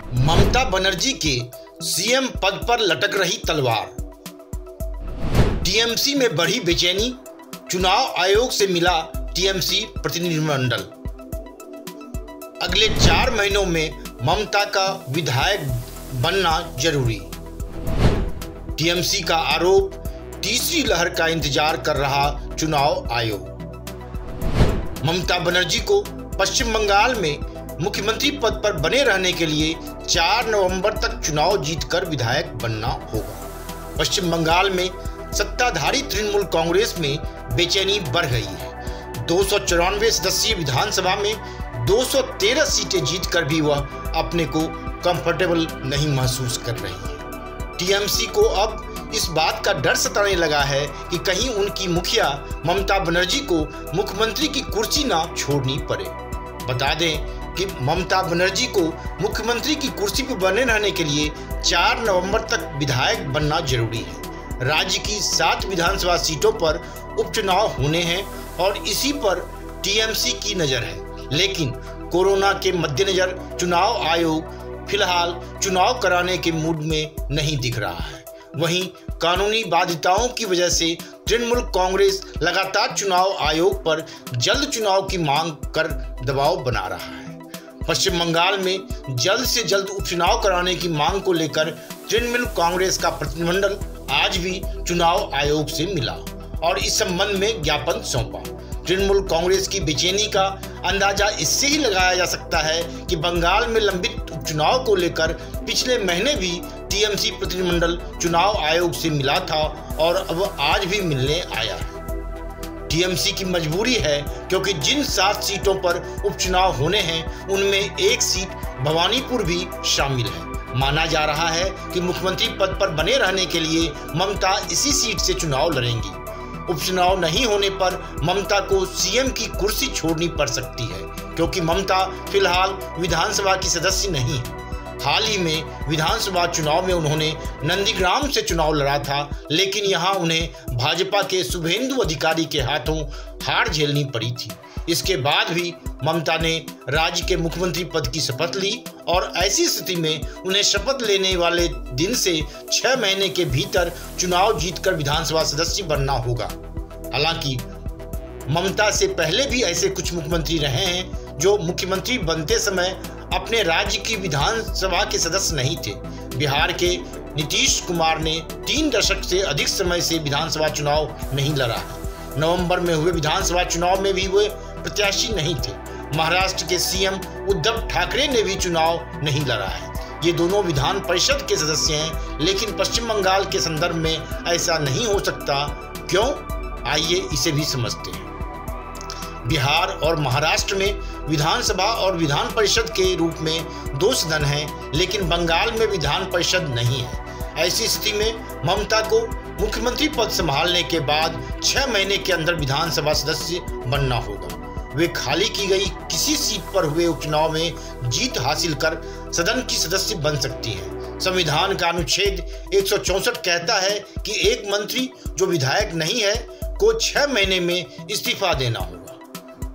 ममता बनर्जी के सीएम पद पर लटक रही तलवार। टीएमसी में बढ़ी बेचैनी, चुनाव आयोग से मिला टीएमसी प्रतिनिधिमंडल। अगले 4 महीनों में ममता का विधायक बनना जरूरी। टीएमसी का आरोप, तीसरी लहर का इंतजार कर रहा चुनाव आयोग। ममता बनर्जी को पश्चिम बंगाल में मुख्यमंत्री पद पर बने रहने के लिए 4 नवंबर तक चुनाव जीतकर विधायक बनना होगा। पश्चिम बंगाल में सत्ताधारी तृणमूल कांग्रेस में बेचैनी बढ़ गई है। 294 सदस्यीय विधानसभा में 213 सीटें जीतकर भी वह अपने को कंफर्टेबल नहीं महसूस कर रही है। टीएमसी को अब इस बात का डर सताने लगा है कि कहीं उनकी मुखिया ममता बनर्जी को मुख्यमंत्री की कुर्सी ना छोड़नी पड़े। बता दें कि ममता बनर्जी को मुख्यमंत्री की कुर्सी पर बने रहने के लिए 4 नवंबर तक विधायक बनना जरूरी है। राज्य की 7 विधानसभा सीटों पर उपचुनाव होने हैं और इसी पर टीएमसी की नजर है। लेकिन कोरोना के मद्देनजर चुनाव आयोग फिलहाल चुनाव कराने के मूड में नहीं दिख रहा है। वहीं कानूनी बाध्यताओं की वजह से तृणमूल कांग्रेस लगातार चुनाव आयोग पर जल्द चुनाव की मांग कर दबाव बना रहा है। पश्चिम बंगाल में जल्द से जल्द उपचुनाव कराने की मांग को लेकर तृणमूल कांग्रेस का प्रतिनिधिमंडल आज भी चुनाव आयोग से मिला और इस संबंध में ज्ञापन सौंपा। तृणमूल कांग्रेस की बेचैनी का अंदाजा इससे ही लगाया जा सकता है कि बंगाल में लंबित उपचुनाव को लेकर पिछले महीने भी टीएमसी प्रतिनिधिमंडल चुनाव आयोग से मिला था और अब आज भी मिलने आया है। टीएमसी की मजबूरी है क्योंकि जिन 7 सीटों पर उपचुनाव होने हैं उनमें एक सीट भवानीपुर भी शामिल है। माना जा रहा है कि मुख्यमंत्री पद पर बने रहने के लिए ममता इसी सीट से चुनाव लड़ेंगी। उपचुनाव नहीं होने पर ममता को सीएम की कुर्सी छोड़नी पड़ सकती है क्योंकि ममता फिलहाल विधानसभा की सदस्य नहीं है। हाल ही में विधानसभा चुनाव में उन्होंने नंदीग्राम से चुनाव लड़ा था, लेकिन यहां उन्हें भाजपा के शुभेंदु अधिकारी के हाथों हार झेलनी पड़ी थी। इसके बाद भी ममता ने राज्य के मुख्यमंत्री पद की शपथ ली और ऐसी स्थिति में उन्हें शपथ लेने वाले दिन से 6 महीने के भीतर चुनाव जीतकर विधानसभा सदस्य बनना होगा। हालांकि ममता से पहले भी ऐसे कुछ मुख्यमंत्री रहे हैं जो मुख्यमंत्री बनते समय अपने राज्य की विधानसभा के सदस्य नहीं थे। बिहार के नीतीश कुमार ने 3 दशक से अधिक समय से विधानसभा चुनाव नहीं लड़ा है। नवंबर में हुए विधानसभा चुनाव में भी वे प्रत्याशी नहीं थे। महाराष्ट्र के सीएम उद्धव ठाकरे ने भी चुनाव नहीं लड़ा है। ये दोनों विधान परिषद के सदस्य हैं, लेकिन पश्चिम बंगाल के संदर्भ में ऐसा नहीं हो सकता। क्यों? आइए इसे भी समझते हैं। बिहार और महाराष्ट्र में विधानसभा और विधान परिषद के रूप में 2 सदन हैं, लेकिन बंगाल में विधान परिषद नहीं है। ऐसी स्थिति में ममता को मुख्यमंत्री पद संभालने के बाद 6 महीने के अंदर विधानसभा सदस्य बनना होगा। वे खाली की गई किसी सीट पर हुए उपचुनाव में जीत हासिल कर सदन की सदस्य बन सकती हैं। संविधान का अनुच्छेद 164 कहता है कि एक मंत्री जो विधायक नहीं है को 6 महीने में इस्तीफा देना होगा।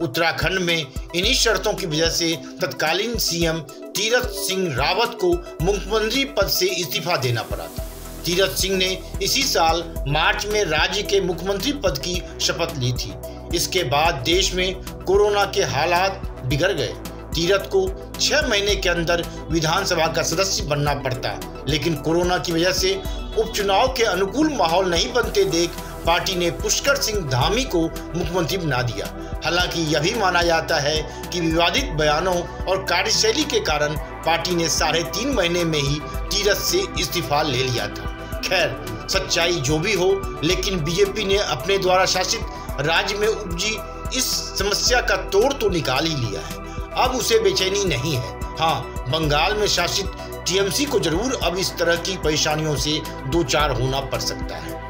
उत्तराखंड में इन्हीं शर्तों की वजह से तत्कालीन सीएम तीरथ सिंह रावत को मुख्यमंत्री पद से इस्तीफा देना पड़ा था। तीरथ सिंह ने इसी साल मार्च में राज्य के मुख्यमंत्री पद की शपथ ली थी। इसके बाद देश में कोरोना के हालात बिगड़ गए। तीरथ को 6 महीने के अंदर विधानसभा का सदस्य बनना पड़ता, लेकिन कोरोना की वजह से उपचुनाव के अनुकूल माहौल नहीं बनते देख पार्टी ने पुष्कर सिंह धामी को मुख्यमंत्री बना दिया। हालांकि यह भी माना जाता है कि विवादित बयानों और कार्यशैली के कारण पार्टी ने 3.5 महीने में ही तीरथ से इस्तीफा ले लिया था। खैर, सच्चाई जो भी हो, लेकिन बीजेपी ने अपने द्वारा शासित राज्य में उपजी इस समस्या का तोड़ तो निकाल ही लिया है। अब उसे बेचैनी नहीं है। हाँ, बंगाल में शासित टीएमसी को जरूर अब इस तरह की परेशानियों से 2-4 होना पड़ सकता है।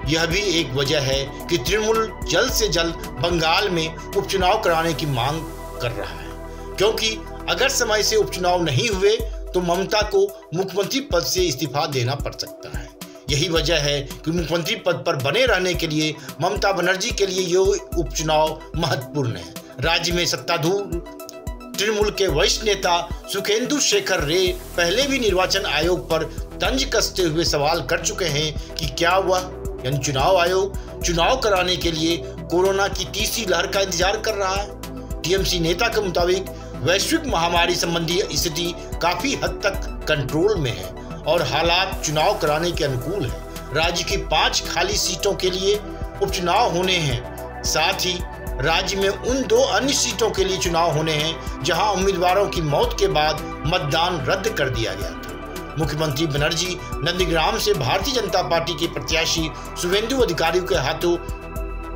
यह भी एक वजह है कि तृणमूल जल्द से जल्द बंगाल में उपचुनाव कराने की मांग कर रहा है, क्योंकि अगर समय से उपचुनाव नहीं हुए तो ममता को मुख्यमंत्री पद से इस्तीफा देना पड़ सकता है। यही वजह है कि मुख्यमंत्री पद पर बने रहने के लिए ममता बनर्जी के लिए ये उपचुनाव महत्वपूर्ण है। राज्य में सत्तारूढ़ तृणमूल के वरिष्ठ नेता सुखेंदु शेखर रे पहले भी निर्वाचन आयोग पर तंज कसते हुए सवाल कर चुके हैं कि क्या हुआ, यानी चुनाव आयोग चुनाव कराने के लिए कोरोना की तीसरी लहर का इंतजार कर रहा है। टीएमसी नेता के मुताबिक वैश्विक महामारी संबंधी स्थिति काफी हद तक कंट्रोल में है और हालात चुनाव कराने के अनुकूल है। राज्य की 5 खाली सीटों के लिए उपचुनाव होने हैं, साथ ही राज्य में उन 2 अन्य सीटों के लिए चुनाव होने हैं जहां उम्मीदवारों की मौत के बाद मतदान रद्द कर दिया गया था। मुख्यमंत्री बनर्जी नंदीग्राम से भारतीय जनता पार्टी के प्रत्याशी शुभेंदु अधिकारी के हाथों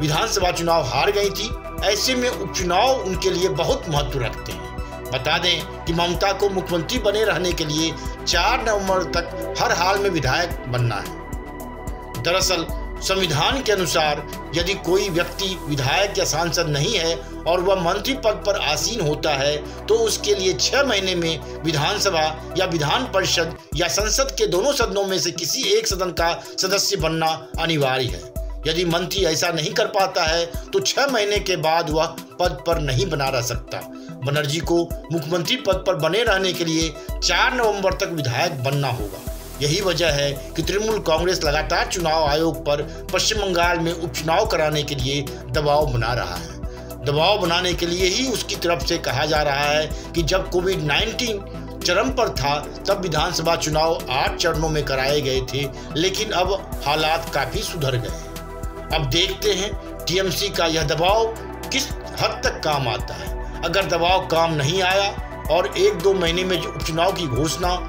विधानसभा चुनाव हार गई थी। ऐसे में उपचुनाव उनके लिए बहुत महत्व रखते हैं। बता दें कि ममता को मुख्यमंत्री बने रहने के लिए 4 नवंबर तक हर हाल में विधायक बनना है। दरअसल संविधान के अनुसार यदि कोई व्यक्ति विधायक या सांसद नहीं है और वह मंत्री पद पर आसीन होता है तो उसके लिए 6 महीने में विधानसभा या विधान परिषद या संसद के दोनों सदनों में से किसी एक सदन का सदस्य बनना अनिवार्य है। यदि मंत्री ऐसा नहीं कर पाता है तो 6 महीने के बाद वह पद पर नहीं बना रह सकता। बनर्जी को मुख्यमंत्री पद पर बने रहने के लिए 4 नवंबर तक विधायक बनना होगा। यही वजह है कि तृणमूल कांग्रेस लगातार चुनाव आयोग पर पश्चिम बंगाल में उपचुनाव कराने के लिए दबाव बना रहा है। दबाव बनाने के लिए ही उसकी तरफ से कहा जा रहा है कि जब कोविड-19 चरम पर था तब विधानसभा चुनाव 8 चरणों में कराए गए थे, लेकिन अब हालात काफी सुधर गए। अब देखते हैं टीएमसी का यह दबाव किस हद तक काम आता है। अगर दबाव काम नहीं आया और 1-2 महीने में उपचुनाव की घोषणा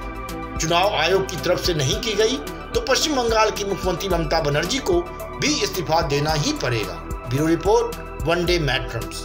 चुनाव आयोग की तरफ से नहीं की गई तो पश्चिम बंगाल की मुख्यमंत्री ममता बनर्जी को भी इस्तीफा देना ही पड़ेगा। ब्यूरो रिपोर्ट, वनडे मैट्रम्स।